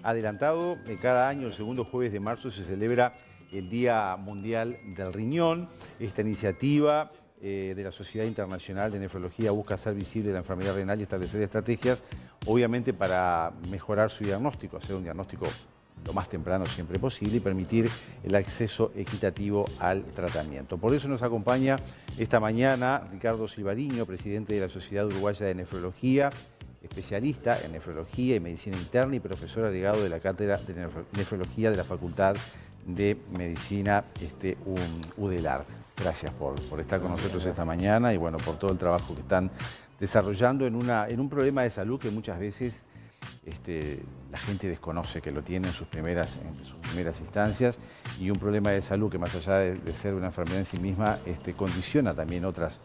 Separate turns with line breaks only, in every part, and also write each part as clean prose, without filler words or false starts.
Adelantado, cada año, el segundo jueves de marzo, se celebra el Día Mundial del Riñón. Esta iniciativa de la Sociedad Internacional de Nefrología busca hacer visible la enfermedad renal y establecer estrategias, obviamente, para mejorar su diagnóstico, hacer un diagnóstico lo más temprano siempre posible y permitir el acceso equitativo al tratamiento. Por eso nos acompaña esta mañana Ricardo Silvariño, presidente de la Sociedad Uruguaya de Nefrología, especialista en nefrología y medicina interna y profesor agregado de la Cátedra de Nefrología de la Facultad de Medicina UDELAR. Gracias por estar con nosotros esta mañana y bueno, por todo el trabajo que están desarrollando en un problema de salud que muchas veces la gente desconoce que lo tiene en sus primeras instancias, y un problema de salud que, más allá de ser una enfermedad en sí misma, condiciona también otras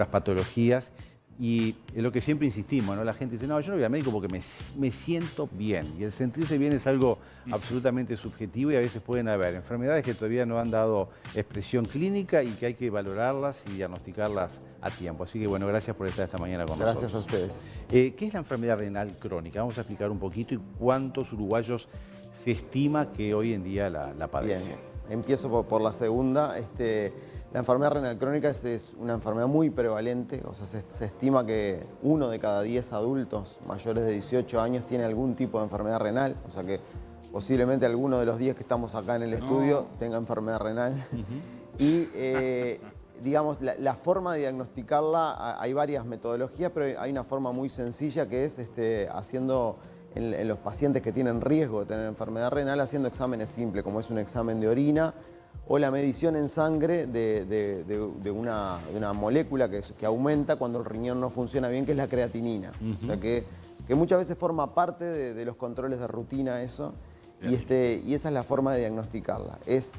patologías. Y es lo que siempre insistimos, ¿no? La gente dice, no, yo no voy al médico porque me siento bien. Y el sentirse bien es algo absolutamente subjetivo, y a veces pueden haber enfermedades que todavía no han dado expresión clínica y que hay que valorarlas y diagnosticarlas a tiempo. Así que bueno, gracias por estar esta mañana con nosotros.
Gracias a ustedes.
¿Qué es la enfermedad renal crónica? Vamos a explicar un poquito, y cuántos uruguayos se estima que hoy en día la padecen.
Bien, empiezo por la segunda. La enfermedad renal crónica es una enfermedad muy prevalente, o sea, se estima que 1 de cada 10 adultos mayores de 18 años tiene algún tipo de enfermedad renal, o sea que posiblemente alguno de los 10 que estamos acá en el estudio tenga enfermedad renal. Y digamos, la forma de diagnosticarla, hay varias metodologías, pero hay una forma muy sencilla que es haciendo en los pacientes que tienen riesgo de tener enfermedad renal, haciendo exámenes simples, como es un examen de orina, o la medición en sangre de una molécula que aumenta cuando el riñón no funciona bien, que es la creatinina. O sea que muchas veces forma parte de los controles de rutina eso, y esa es la forma de diagnosticarla. Es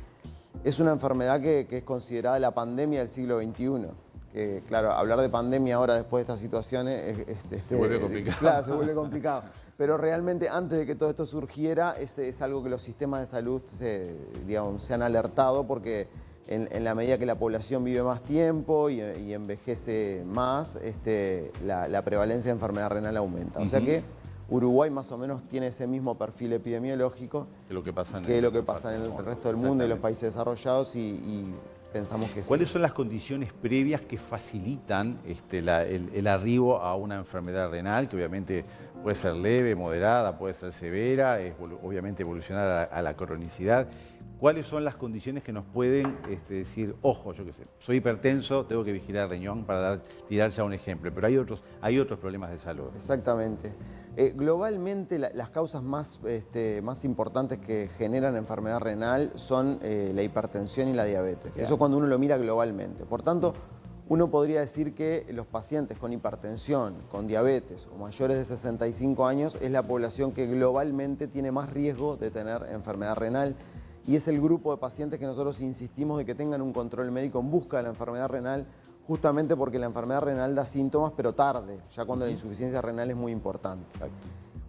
una enfermedad que es considerada la pandemia del siglo XXI. Que, claro, hablar de pandemia ahora después de estas situaciones
se vuelve complicado.
Claro, se vuelve complicado. Pero realmente antes de que todo esto surgiera, es algo que los sistemas de salud se han alertado, porque en la medida que la población vive más tiempo y envejece más, la prevalencia de enfermedad renal aumenta. O sea que Uruguay más o menos tiene ese mismo perfil epidemiológico
que lo que pasa en
el resto del mundo y los países desarrollados, y pensamos que sí.
¿Cuáles son las condiciones previas que facilitan el arribo a una enfermedad renal, que obviamente puede ser leve, moderada, puede ser severa, obviamente evolucionar a la cronicidad? ¿Cuáles son las condiciones que nos pueden decir, ojo, yo qué sé, soy hipertenso, tengo que vigilar el riñón, para tirar ya un ejemplo, pero hay otros problemas de salud?
Exactamente. Globalmente, las causas más importantes que generan enfermedad renal son la hipertensión y la diabetes. Eso cuando uno lo mira globalmente. Por tanto, uno podría decir que los pacientes con hipertensión, con diabetes o mayores de 65 años es la población que globalmente tiene más riesgo de tener enfermedad renal, y es el grupo de pacientes que nosotros insistimos de que tengan un control médico en busca de la enfermedad renal, justamente porque la enfermedad renal da síntomas, pero tarde, ya cuando la insuficiencia renal es muy importante.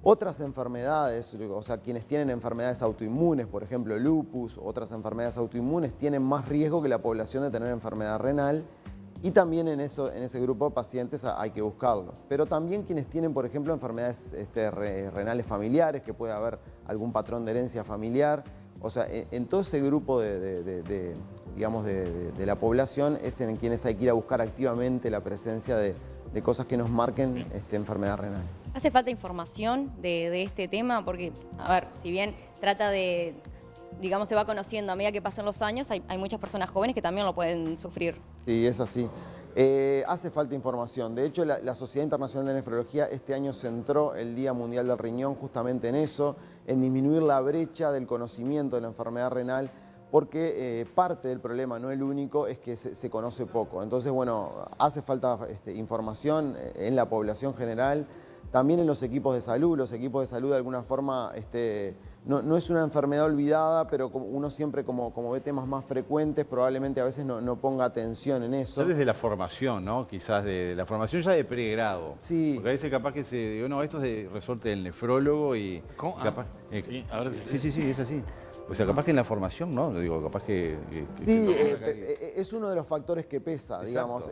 Otras enfermedades, o sea, quienes tienen enfermedades autoinmunes, por ejemplo lupus, otras enfermedades autoinmunes, tienen más riesgo que la población de tener enfermedad renal, y también en ese grupo de pacientes hay que buscarlo. Pero también quienes tienen, por ejemplo, enfermedades renales familiares, que puede haber algún patrón de herencia familiar. O sea, en todo ese grupo de la población es en quienes hay que ir a buscar activamente la presencia de cosas que nos marquen enfermedad renal.
¿Hace falta información de este tema? Porque, a ver, si bien trata de, digamos, se va conociendo a medida que pasan los años, hay muchas personas jóvenes que también lo pueden sufrir.
Sí, es así. Hace falta información. De hecho, la Sociedad Internacional de Nefrología este año centró el Día Mundial del Riñón justamente en eso, en disminuir la brecha del conocimiento de la enfermedad renal, porque parte del problema, no el único, es que se conoce poco. Entonces, bueno, hace falta información en la población general, también en los equipos de salud. Los equipos de salud, de alguna forma, no es una enfermedad olvidada, pero uno siempre, como ve temas más frecuentes, probablemente a veces no ponga atención en eso.
Ya desde la formación, ¿no? Quizás de la formación ya de pregrado.
Sí.
Porque a veces capaz que digo, no, esto es de resorte del nefrólogo y...
¿Cómo?
Capaz,
Sí, ahora
sí, es así. O sea, capaz que en la formación, ¿no? Digo, capaz que
sí, es uno de los factores que pesa,
Exacto.
digamos.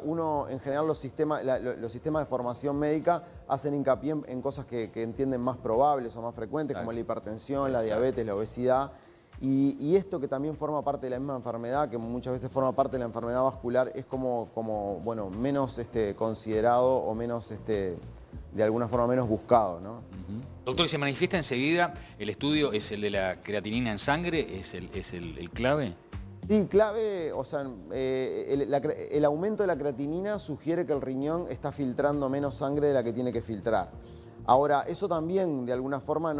Uno, en general, los sistemas de formación médica hacen hincapié en cosas que entienden más probables o más frecuentes, como la hipertensión, la diabetes, la obesidad. Y esto que también forma parte de la misma enfermedad, que muchas veces forma parte de la enfermedad vascular, es como bueno, menos considerado o menos, de alguna forma, menos buscado, ¿no?
Doctor, ¿se manifiesta enseguida? ¿El estudio es el de la creatinina en sangre? ¿Es el clave?
Sí, clave, o sea, el aumento de la creatinina sugiere que el riñón está filtrando menos sangre de la que tiene que filtrar. Ahora, eso también de alguna forma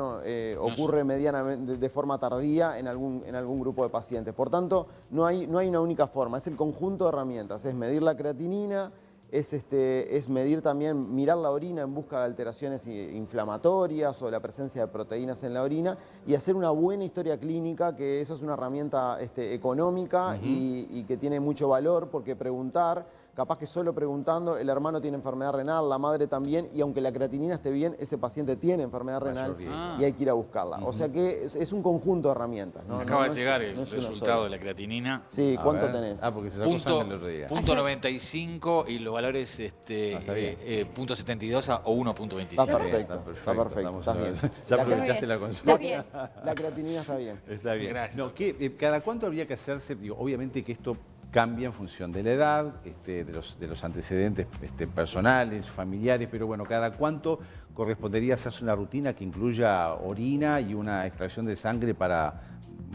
ocurre medianamente de forma tardía en algún grupo de pacientes. Por tanto, no hay una única forma, es el conjunto de herramientas, es medir la creatinina, es medir también, mirar la orina en busca de alteraciones inflamatorias o de la presencia de proteínas en la orina y hacer una buena historia clínica, que eso es una herramienta económica y que tiene mucho valor, porque preguntar, capaz que solo preguntando, el hermano tiene enfermedad renal, la madre también, y aunque la creatinina esté bien, ese paciente tiene enfermedad renal y hay que ir a buscarla. O sea que es un conjunto de herramientas, ¿no?
Me acaba de
No
llegar
es
el
una
resultado
sola.
de la creatinina.
Sí,
A
¿cuánto
ver.
tenés?
Porque se sacó sangre el otro día.
Punto 95 y los valores
está bien.
punto 72 o 1.27.
Está perfecto,
Está
está perfecto, está bien.
Ya
La
aprovechaste la
Está
consulta.
bien.
La creatinina está bien.
Está bien.
Gracias.
No, ¿cada cuánto habría que hacerse? Digo, obviamente que esto cambia en función de la edad, de los antecedentes personales, familiares, pero bueno, ¿cada cuánto correspondería hacerse una rutina que incluya orina y una extracción de sangre para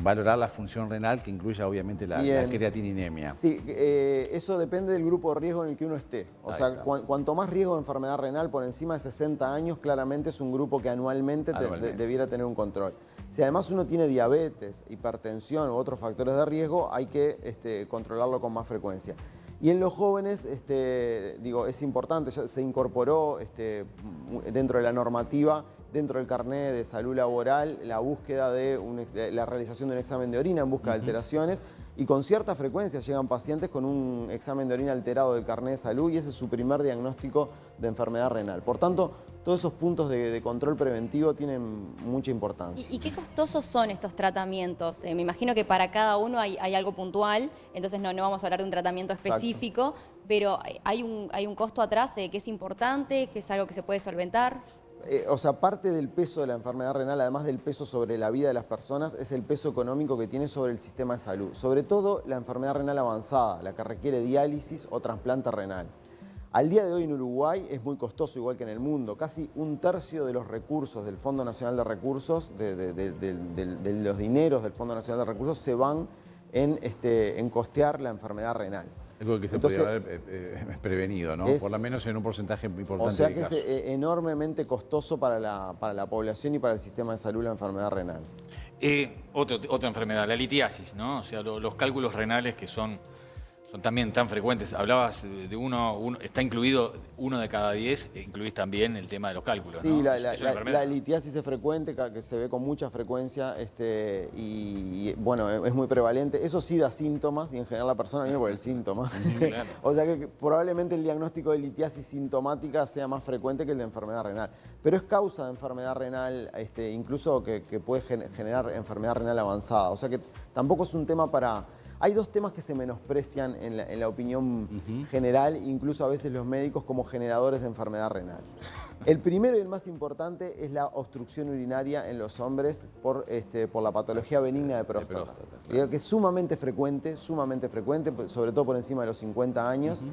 valorar la función renal, que incluya obviamente la creatininemia?
Sí, eso depende del grupo de riesgo en el que uno esté. O
Ahí
sea,
está.
cuanto más riesgo de enfermedad renal por encima de 60 años, claramente es un grupo que anualmente debiera tener un control. Si además uno tiene diabetes, hipertensión u otros factores de riesgo, hay que controlarlo con más frecuencia. Y en los jóvenes, es importante, ya se incorporó dentro de la normativa, dentro del carnet de salud laboral, la búsqueda de la realización de un examen de orina en busca de alteraciones, y con cierta frecuencia llegan pacientes con un examen de orina alterado del carnet de salud y ese es su primer diagnóstico de enfermedad renal. Por tanto, todos esos puntos de control preventivo tienen mucha importancia.
¿Y qué costosos son estos tratamientos? Me imagino que para cada uno hay algo puntual, entonces no vamos a hablar de un tratamiento específico, pero hay un costo atrás que es importante, que es algo que se puede solventar.
Parte del peso de la enfermedad renal, además del peso sobre la vida de las personas, es el peso económico que tiene sobre el sistema de salud. Sobre todo la enfermedad renal avanzada, la que requiere diálisis o trasplante renal. Al día de hoy en Uruguay es muy costoso, igual que en el mundo. Casi un tercio de los recursos del Fondo Nacional de Recursos, de los dineros del Fondo Nacional de Recursos, se van en costear la enfermedad renal.
Algo que se podría haber prevenido, ¿no? Por lo menos en un porcentaje importante.
O sea
de
que
casos.
es enormemente costoso para la población y para el sistema de salud la enfermedad renal.
Otra enfermedad, la litiasis, ¿no? O sea, los cálculos renales que son también tan frecuentes. Hablabas de uno, está incluido 1 de cada 10, incluís también el tema de los cálculos,
Sí,
¿no?
la litiasis es frecuente, que se ve con mucha frecuencia y bueno, es muy prevalente. Eso sí da síntomas y en general la persona viene por el síntoma.
Claro.
O sea que probablemente el diagnóstico de litiasis sintomática sea más frecuente que el de enfermedad renal. Pero es causa de enfermedad renal, incluso que puede generar enfermedad renal avanzada. O sea que tampoco es un tema para... Hay dos temas que se menosprecian en la opinión general, incluso a veces los médicos, como generadores de enfermedad renal. El primero y el más importante es la obstrucción urinaria en los hombres por la patología benigna de próstata. Que es sumamente frecuente, sobre todo por encima de los 50 años.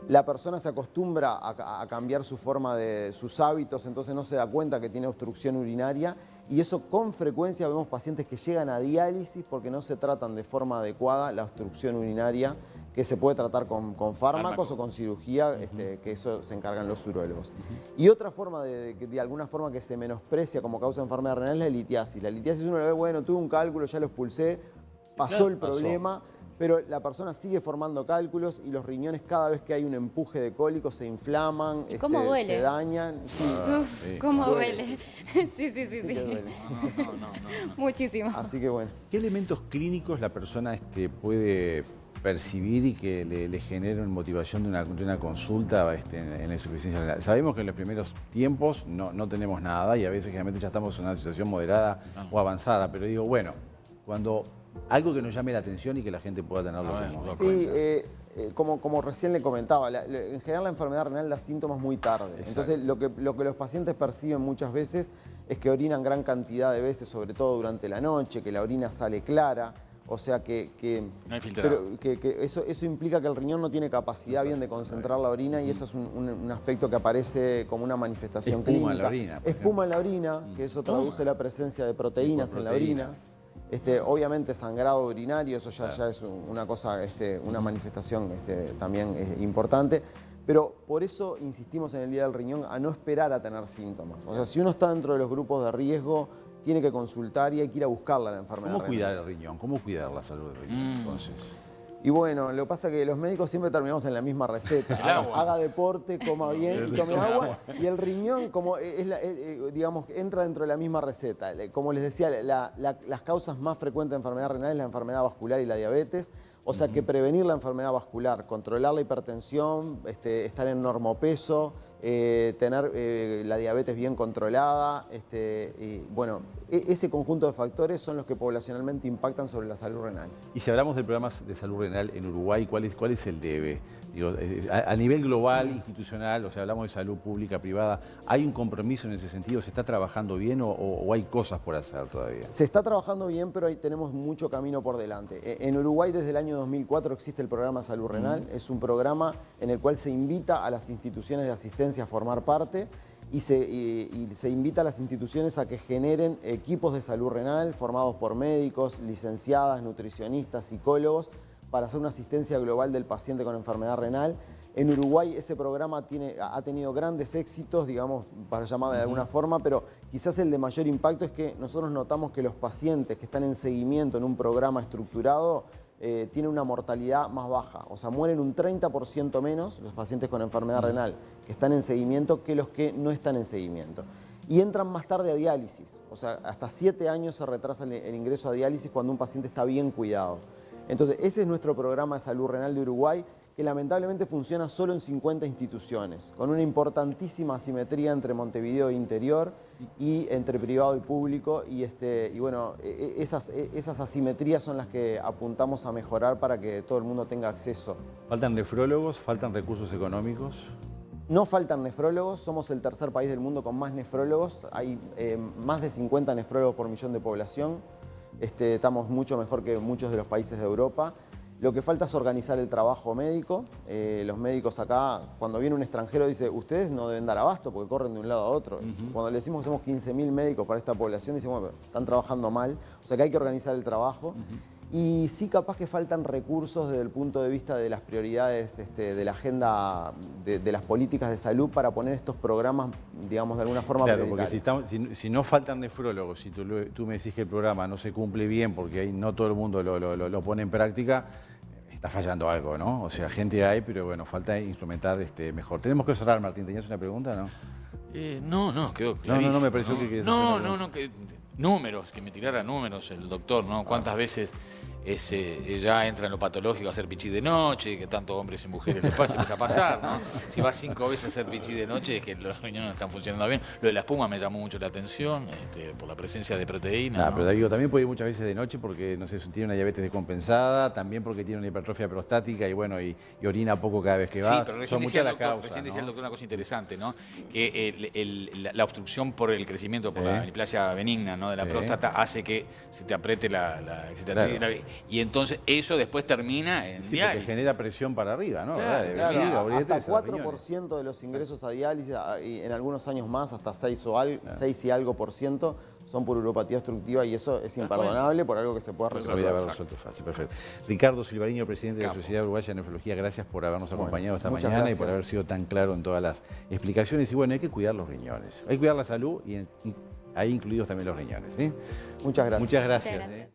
La persona se acostumbra a cambiar su forma sus hábitos, entonces no se da cuenta que tiene obstrucción urinaria y eso con frecuencia vemos pacientes que llegan a diálisis porque no se tratan de forma adecuada la obstrucción urinaria, que se puede tratar con fármacos o con cirugía, que eso se encargan los urólogos. Y otra forma de alguna forma que se menosprecia como causa de enfermedad renal es la litiasis. La litiasis uno le ve, bueno, tuve un cálculo, ya lo expulsé, pasó el problema. Pero la persona sigue formando cálculos y los riñones cada vez que hay un empuje de cólico se inflaman,
¿Cómo duele?
se dañan.
Uf, cómo duele. Sí.
Que duele.
No.
Muchísimo.
Así que bueno.
¿Qué elementos clínicos la persona puede percibir y que le generen motivación de una consulta en la insuficiencia renal? Sabemos que en los primeros tiempos no tenemos nada y a veces generalmente ya estamos en una situación moderada o avanzada, pero digo, bueno, cuando Algo que nos llame la atención y que la gente pueda tenerlo
A ver,
como-
lo
Sí, como recién le comentaba, en general la enfermedad renal da síntomas muy tarde.
Exacto.
Entonces lo que los pacientes perciben muchas veces es que orinan gran cantidad de veces, sobre todo durante la noche, que la orina sale clara. O sea que
No hay filtrado.
pero que eso implica que el riñón no tiene capacidad bien de concentrar la orina y eso es un aspecto que aparece como una manifestación
Espuma
clínica.
en la orina, por
Espuma en la orina, que eso traduce la presencia de proteínas en la orina.
Proteínas.
Obviamente sangrado urinario, eso ya es una cosa, una manifestación también importante. Pero por eso insistimos en el Día del Riñón a no esperar a tener síntomas. O sea, si uno está dentro de los grupos de riesgo, tiene que consultar y hay que ir a buscarla la enfermedad
¿Cómo
renal.
cuidar el riñón? ¿Cómo cuidar la salud del riñón, entonces?
Y bueno, lo que pasa es que los médicos siempre terminamos en la misma receta.
El agua.
Haga deporte, coma bien y tome agua. Y el riñón, como digamos, entra dentro de la misma receta. Como les decía, las causas más frecuentes de enfermedad renal es la enfermedad vascular y la diabetes. O sea que prevenir la enfermedad vascular, controlar la hipertensión, estar en normopeso, tener la diabetes bien controlada, y bueno, ese conjunto de factores son los que poblacionalmente impactan sobre la salud renal.
Y si hablamos de programas de salud renal en Uruguay, ¿cuál es el debe? Digo, a nivel global, institucional, o sea, hablamos de salud pública, privada, ¿hay un compromiso en ese sentido? ¿Se está trabajando bien o hay cosas por hacer todavía?
Se está trabajando bien, pero ahí tenemos mucho camino por delante. En Uruguay desde el año 2004 existe el programa Salud Renal. Es un programa en el cual se invita a las instituciones de asistencia a formar parte y se invita a las instituciones a que generen equipos de salud renal formados por médicos, licenciadas, nutricionistas, psicólogos, para hacer una asistencia global del paciente con enfermedad renal. En Uruguay ese programa ha tenido grandes éxitos, digamos, para llamarle de alguna forma, pero quizás el de mayor impacto es que nosotros notamos que los pacientes que están en seguimiento en un programa estructurado tienen una mortalidad más baja. O sea, mueren un 30% menos los pacientes con enfermedad renal que están en seguimiento que los que no están en seguimiento. Y entran más tarde a diálisis. O sea, hasta 7 años se retrasa el ingreso a diálisis cuando un paciente está bien cuidado. Entonces, ese es nuestro programa de salud renal de Uruguay, que lamentablemente funciona solo en 50 instituciones, con una importantísima asimetría entre Montevideo e interior y entre privado y público. Y bueno, esas asimetrías son las que apuntamos a mejorar para que todo el mundo tenga acceso.
¿Faltan nefrólogos? ¿Faltan recursos económicos?
No faltan nefrólogos, somos el tercer país del mundo con más nefrólogos. Hay más de 50 nefrólogos por millón de población. Estamos mucho mejor que muchos de los países de Europa. Lo que falta es organizar el trabajo médico. Los médicos acá, cuando viene un extranjero, dice, ustedes no deben dar abasto porque corren de un lado a otro. Cuando le decimos que somos 15.000 médicos para esta población, decimos, bueno, están trabajando mal. O sea que hay que organizar el trabajo. Y sí, capaz que faltan recursos desde el punto de vista de las prioridades de la agenda de las políticas de salud para poner estos programas, digamos, de alguna forma
Claro, porque
prioritarios.
si no faltan nefrólogos, si tú me decís que el programa no se cumple bien porque ahí no todo el mundo lo pone en práctica, está fallando algo, ¿no? O sea, gente hay, pero bueno, falta instrumentar mejor. Tenemos que cerrar, Martín. ¿Tenías una pregunta, no?
No, quedó clarísimo.
No, me pareció que querías hacer una pregunta.
Números, que me tirara números el doctor, ¿no? ¿Cuántas veces ya entra en lo patológico a hacer pichí de noche, que tanto hombres y mujeres les empieza a pasar, ¿no? Si vas 5 veces a hacer pichí de noche es que los riñones no están funcionando bien. Lo de la espuma me llamó mucho la atención, por la presencia de proteína, ¿no?
Pero digo, también puede ir muchas veces de noche porque, no sé, tiene una diabetes descompensada, también porque tiene una hipertrofia prostática y bueno, y orina poco cada vez que va.
Sí, pero
son muchas las causas,
recién
¿no?
decía el doctor una cosa interesante, ¿no? Que la obstrucción por el crecimiento, por la neoplasia benigna, ¿no? de la próstata, hace que se te apriete y entonces eso después termina en diálisis.
Porque genera presión para arriba, ¿no?
Claro, hasta 4% de los ingresos a diálisis, y en algunos años más, hasta 6 y algo por ciento, son por uropatía obstructiva y eso es imperdonable por algo que se pueda resolver.
Podría haber resuelto fácil, perfecto. Ricardo Silvariño, presidente de la Sociedad Uruguaya de Nefrología, gracias por habernos acompañado esta mañana y por haber sido tan claro en todas las explicaciones. Y bueno, hay que cuidar los riñones, hay que cuidar la salud y ahí incluidos también los riñones, ¿sí?
Muchas gracias.
Muchas gracias.